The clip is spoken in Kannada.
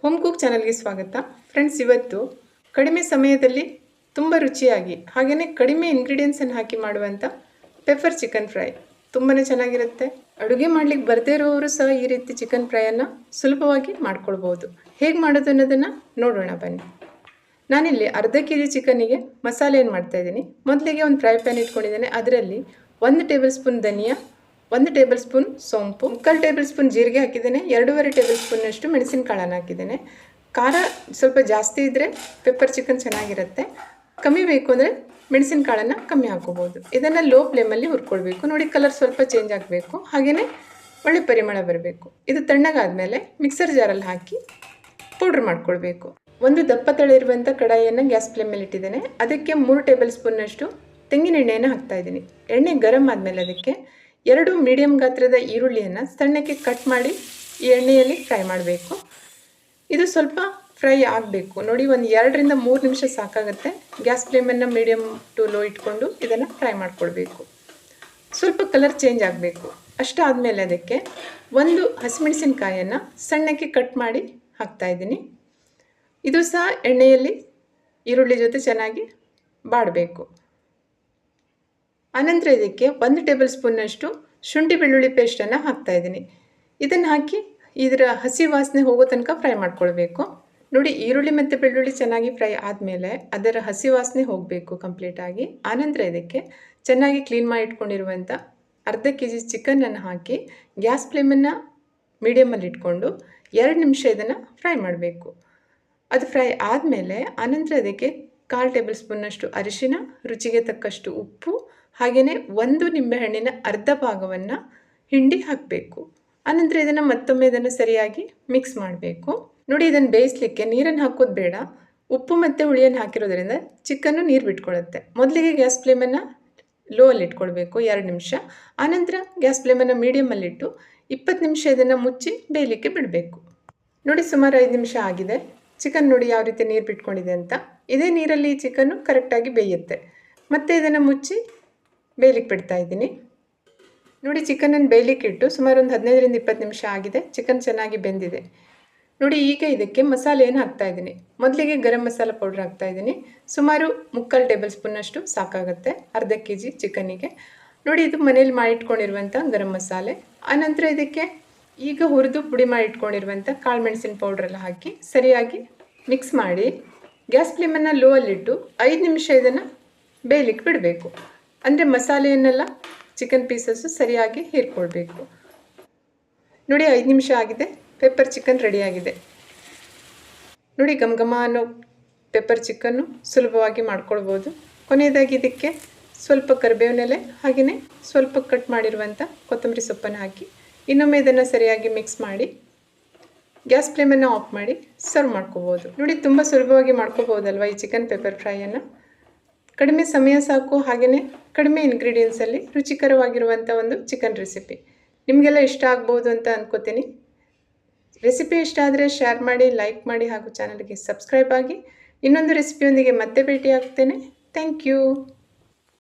ಹೋಮ್ ಕುಕ್ ಚಾನಲ್ಗೆ ಸ್ವಾಗತ. ಫ್ರೆಂಡ್ಸ್, ಇವತ್ತು ಕಡಿಮೆ ಸಮಯದಲ್ಲಿ ತುಂಬ ರುಚಿಯಾಗಿ ಹಾಗೆಯೇ ಕಡಿಮೆ ಇಂಗ್ರೀಡಿಯೆಂಟ್ಸನ್ನು ಹಾಕಿ ಮಾಡುವಂಥ ಪೆಪ್ಪರ್ ಚಿಕನ್ ಫ್ರೈ ತುಂಬಾ ಚೆನ್ನಾಗಿರುತ್ತೆ. ಅಡುಗೆ ಮಾಡಲಿಕ್ಕೆ ಬರದೇ ಇರೋರು ಸಹ ಈ ರೀತಿ ಚಿಕನ್ ಫ್ರೈಯನ್ನು ಸುಲಭವಾಗಿ ಮಾಡ್ಕೊಳ್ಬೋದು. ಹೇಗೆ ಮಾಡೋದು ಅನ್ನೋದನ್ನು ನೋಡೋಣ ಬನ್ನಿ. ನಾನಿಲ್ಲಿ ಅರ್ಧ kg ಚಿಕನ್ನಿಗೆ ಮಸಾಲೆಯನ್ನು ಮಾಡ್ತಾಯಿದ್ದೀನಿ. ಮೊದಲಿಗೆ ಒಂದು ಫ್ರೈ ಪ್ಯಾನ್ ಇಟ್ಕೊಂಡಿದ್ದೇನೆ. ಅದರಲ್ಲಿ 1 ಟೇಬಲ್ ಸ್ಪೂನ್ ಧನಿಯಾ, 1 ಟೇಬಲ್ ಸ್ಪೂನ್ ಸೋಂಪು, 1/4 ಟೇಬಲ್ ಸ್ಪೂನ್ ಜೀರಿಗೆ ಹಾಕಿದ್ದೇನೆ. 2.5 ಟೇಬಲ್ ಸ್ಪೂನ್ನಷ್ಟು ಮೆಣಸಿನಕಾಳನ್ನು ಹಾಕಿದ್ದೇನೆ. ಖಾರ ಸ್ವಲ್ಪ ಜಾಸ್ತಿ ಇದ್ದರೆ ಪೆಪ್ಪರ್ ಚಿಕನ್ ಚೆನ್ನಾಗಿರುತ್ತೆ. ಕಮ್ಮಿ ಬೇಕು ಅಂದರೆ ಮೆಣಸಿನಕಾಳನ್ನು ಕಮ್ಮಿ ಹಾಕೋಬೋದು. ಇದನ್ನು ಲೋ ಫ್ಲೇಮಲ್ಲಿ ಹುರ್ಕೊಳ್ಬೇಕು. ನೋಡಿ, ಕಲರ್ ಸ್ವಲ್ಪ ಚೇಂಜ್ ಆಗಬೇಕು, ಹಾಗೆಯೇ ಒಳ್ಳೆ ಪರಿಮಳ ಬರಬೇಕು. ಇದು ತಣ್ಣಗಾದಮೇಲೆ ಮಿಕ್ಸರ್ ಜಾರಲ್ಲಿ ಹಾಕಿ ಪೌಡ್ರ್ ಮಾಡ್ಕೊಳ್ಬೇಕು. ಒಂದು ದಪ್ಪ ತಳ ಇರುವಂಥ ಕಡಾಯಿಯನ್ನು ಗ್ಯಾಸ್ ಫ್ಲೇಮಲ್ಲಿ ಇಟ್ಟಿದ್ದೇನೆ. ಅದಕ್ಕೆ 3 ಟೇಬಲ್ ಸ್ಪೂನ್ನಷ್ಟು ತೆಂಗಿನ ಎಣ್ಣೆಯನ್ನು ಹಾಕ್ತಾಯಿದ್ದೀನಿ. ಎಣ್ಣೆ ಗರಮ್ ಆದಮೇಲೆ ಅದಕ್ಕೆ 2 ಮೀಡಿಯಮ್ ಗಾತ್ರದ ಈರುಳ್ಳಿಯನ್ನು ಸಣ್ಣಕ್ಕೆ ಕಟ್ ಮಾಡಿ ಈ ಎಣ್ಣೆಯಲ್ಲಿ ಫ್ರೈ ಮಾಡಬೇಕು. ಇದು ಸ್ವಲ್ಪ ಫ್ರೈ ಆಗಬೇಕು. ನೋಡಿ, ಒಂದು 2 ರಿಂದ 3 ನಿಮಿಷ ಸಾಕಾಗುತ್ತೆ. ಗ್ಯಾಸ್ ಫ್ಲೇಮನ್ನು ಮೀಡಿಯಮ್ ಟು ಲೋ ಇಟ್ಕೊಂಡು ಇದನ್ನು ಫ್ರೈ ಮಾಡ್ಕೊಳ್ಬೇಕು. ಸ್ವಲ್ಪ ಕಲರ್ ಚೇಂಜ್ ಆಗಬೇಕು. ಅಷ್ಟಾದಮೇಲೆ ಅದಕ್ಕೆ 1 ಹಸಿಮೆಣಸಿನಕಾಯನ್ನು ಸಣ್ಣಕ್ಕೆ ಕಟ್ ಮಾಡಿ ಹಾಕ್ತಾಯಿದ್ದೀನಿ. ಇದು ಸಹ ಎಣ್ಣೆಯಲ್ಲಿ ಈರುಳ್ಳಿ ಜೊತೆ ಚೆನ್ನಾಗಿ ಬಾಡಬೇಕು. ಆನಂತರ ಇದಕ್ಕೆ 1 ಟೇಬಲ್ ಸ್ಪೂನ್ನಷ್ಟು ಶುಂಠಿ ಬೆಳ್ಳುಳ್ಳಿ ಪೇಸ್ಟನ್ನು ಹಾಕ್ತಾಯಿದ್ದೀನಿ. ಇದನ್ನು ಹಾಕಿ ಇದರ ಹಸಿ ವಾಸನೆ ಹೋಗೋ ತನಕ ಫ್ರೈ ಮಾಡ್ಕೊಳ್ಬೇಕು. ನೋಡಿ, ಈರುಳ್ಳಿ ಮತ್ತು ಬೆಳ್ಳುಳ್ಳಿ ಚೆನ್ನಾಗಿ ಫ್ರೈ ಆದಮೇಲೆ ಅದರ ಹಸಿ ವಾಸನೆ ಹೋಗಬೇಕು ಕಂಪ್ಲೀಟಾಗಿ. ಆನಂತರ ಇದಕ್ಕೆ ಚೆನ್ನಾಗಿ ಕ್ಲೀನ್ ಮಾಡಿ ಇಟ್ಕೊಂಡಿರುವಂಥ ಅರ್ಧ kg ಚಿಕನನ್ನು ಹಾಕಿ ಗ್ಯಾಸ್ ಫ್ಲೇಮನ್ನು ಮೀಡಿಯಮಲ್ಲಿ ಇಟ್ಕೊಂಡು 2 ನಿಮಿಷ ಇದನ್ನು ಫ್ರೈ ಮಾಡಬೇಕು. ಅದು ಫ್ರೈ ಆದಮೇಲೆ ಆನಂತರ ಅದಕ್ಕೆ 1/4 ಟೇಬಲ್ ಸ್ಪೂನ್ನಷ್ಟು ಅರಿಶಿನ, ರುಚಿಗೆ ತಕ್ಕಷ್ಟು ಉಪ್ಪು, ಹಾಗೆಯೇ 1 ನಿಂಬೆಹಣ್ಣಿನ ಅರ್ಧ ಭಾಗವನ್ನು ಹಿಂಡಿ ಹಾಕಬೇಕು. ಆನಂತರ ಇದನ್ನು ಮತ್ತೊಮ್ಮೆ ಸರಿಯಾಗಿ ಮಿಕ್ಸ್ ಮಾಡಬೇಕು. ನೋಡಿ, ಇದನ್ನು ಬೇಯಿಸಲಿಕ್ಕೆ ನೀರನ್ನು ಹಾಕೋದು ಬೇಡ. ಉಪ್ಪು ಮತ್ತು ಹುಳಿಯನ್ನು ಹಾಕಿರೋದ್ರಿಂದ ಚಿಕನ್ನು ನೀರು ಬಿಟ್ಕೊಳ್ಳುತ್ತೆ. ಮೊದಲಿಗೆ ಗ್ಯಾಸ್ ಫ್ಲೇಮನ್ನು ಲೋ ಅಲ್ಲಿ ಇಟ್ಕೊಳ್ಬೇಕು 2 ನಿಮಿಷ. ಆನಂತರ ಗ್ಯಾಸ್ ಫ್ಲೇಮನ್ನು ಮೀಡಿಯಮಲ್ಲಿಟ್ಟು 20 ನಿಮಿಷ ಇದನ್ನು ಮುಚ್ಚಿ ಬೇಯಲಿಕ್ಕೆ ಬಿಡಬೇಕು. ನೋಡಿ, ಸುಮಾರು 5 ನಿಮಿಷ ಆಗಿದೆ. ಚಿಕನ್ ನೋಡಿ ಯಾವ ರೀತಿ ನೀರು ಬಿಟ್ಕೊಂಡಿದೆ ಅಂತ. ಇದೇ ನೀರಲ್ಲಿ ಈ ಚಿಕನ್ನು ಕರೆಕ್ಟಾಗಿ ಬೇಯುತ್ತೆ. ಮತ್ತೆ ಇದನ್ನು ಮುಚ್ಚಿ ಬೇಯಲಿಕ್ಕೆ ಬಿಡ್ತಾ ಇದ್ದೀನಿ. ನೋಡಿ, ಚಿಕನನ್ನು ಬೇಯಲಿಕ್ಕೆ ಇಟ್ಟು ಸುಮಾರು ಒಂದು 15 ರಿಂದ 20 ನಿಮಿಷ ಆಗಿದೆ. ಚಿಕನ್ ಚೆನ್ನಾಗಿ ಬೆಂದಿದೆ. ನೋಡಿ, ಈಗ ಇದಕ್ಕೆ ಮಸಾಲೆಯನ್ನು ಹಾಕ್ತಾಯಿದ್ದೀನಿ. ಮೊದಲಿಗೆ ಗರಂ ಮಸಾಲ ಪೌಡ್ರ್ ಹಾಕ್ತಾಯಿದ್ದೀನಿ. ಸುಮಾರು 3/4 ಟೇಬಲ್ ಸ್ಪೂನ್ನಷ್ಟು ಸಾಕಾಗುತ್ತೆ ಅರ್ಧ kg ಚಿಕನ್ನಿಗೆ. ನೋಡಿ, ಇದು ಮನೇಲಿ ಮಾಡಿಟ್ಕೊಂಡಿರುವಂಥ ಗರಂ ಮಸಾಲೆ. ಆನಂತರ ಇದಕ್ಕೆ ಈಗ ಹುರಿದು ಪುಡಿ ಮಾಡಿ ಇಟ್ಕೊಂಡಿರುವಂಥ ಕಾಳು ಮೆಣಸಿನ ಪೌಡ್ರೆಲ್ಲ ಹಾಕಿ ಸರಿಯಾಗಿ ಮಿಕ್ಸ್ ಮಾಡಿ ಗ್ಯಾಸ್ ಫ್ಲೇಮನ್ನು ಲೋ ಅಲ್ಲಿಟ್ಟು 5 ನಿಮಿಷ ಇದನ್ನು ಬೇಯಲಿಕ್ಕೆ ಬಿಡಬೇಕು. ಅಂದರೆ ಮಸಾಲೆಯನ್ನೆಲ್ಲ ಚಿಕನ್ ಪೀಸಸ್ಸು ಸರಿಯಾಗಿ ಹೀರ್ಕೊಳ್ಬೇಕು. ನೋಡಿ, 5 ನಿಮಿಷ ಆಗಿದೆ. ಪೆಪ್ಪರ್ ಚಿಕನ್ ರೆಡಿಯಾಗಿದೆ. ನೋಡಿ, ಘಮ ಘಮ ಅನ್ನೋ ಪೆಪ್ಪರ್ ಚಿಕನ್ನು ಸುಲಭವಾಗಿ ಮಾಡ್ಕೊಳ್ಬೋದು. ಕೊನೆಯದಾಗಿ ಇದಕ್ಕೆ ಸ್ವಲ್ಪ ಕರಿಬೇವಿನ ಎಲೆ ಹಾಗೆಯೇ ಸ್ವಲ್ಪ ಕಟ್ ಮಾಡಿರುವಂಥ ಕೊತ್ತಂಬರಿ ಸೊಪ್ಪನ್ನು ಹಾಕಿ ಇನ್ನೊಮ್ಮೆ ಇದನ್ನು ಸರಿಯಾಗಿ ಮಿಕ್ಸ್ ಮಾಡಿ ಗ್ಯಾಸ್ ಫ್ಲೇಮನ್ನು ಆಫ್ ಮಾಡಿ ಸರ್ವ್ ಮಾಡ್ಕೋಬೋದು. ನೋಡಿ, ತುಂಬ ಸುಲಭವಾಗಿ ಮಾಡ್ಕೋಬೋದಲ್ವ ಈ ಚಿಕನ್ ಪೆಪ್ಪರ್ ಫ್ರೈಯನ್ನು. ಕಡಿಮೆ ಸಮಯ ಸಾಕು, ಹಾಗೆಯೇ ಕಡಿಮೆ ಇಂಗ್ರೀಡಿಯೆಂಟ್ಸಲ್ಲಿ ರುಚಿಕರವಾಗಿರುವಂಥ ಒಂದು ಚಿಕನ್ ರೆಸಿಪಿ. ನಿಮಗೆಲ್ಲ ಇಷ್ಟ ಆಗ್ಬೋದು ಅಂತ ಅಂದ್ಕೋತೀನಿ. ರೆಸಿಪಿ ಇಷ್ಟ ಆದರೆ ಶೇರ್ ಮಾಡಿ, ಲೈಕ್ ಮಾಡಿ ಹಾಗೂ ಚಾನಲ್ಗೆ ಸಬ್ಸ್ಕ್ರೈಬ್ ಆಗಿ. ಇನ್ನೊಂದು ರೆಸಿಪಿಯೊಂದಿಗೆ ಮತ್ತೆ ಭೇಟಿ ಆಗ್ತೇನೆ. Thank you.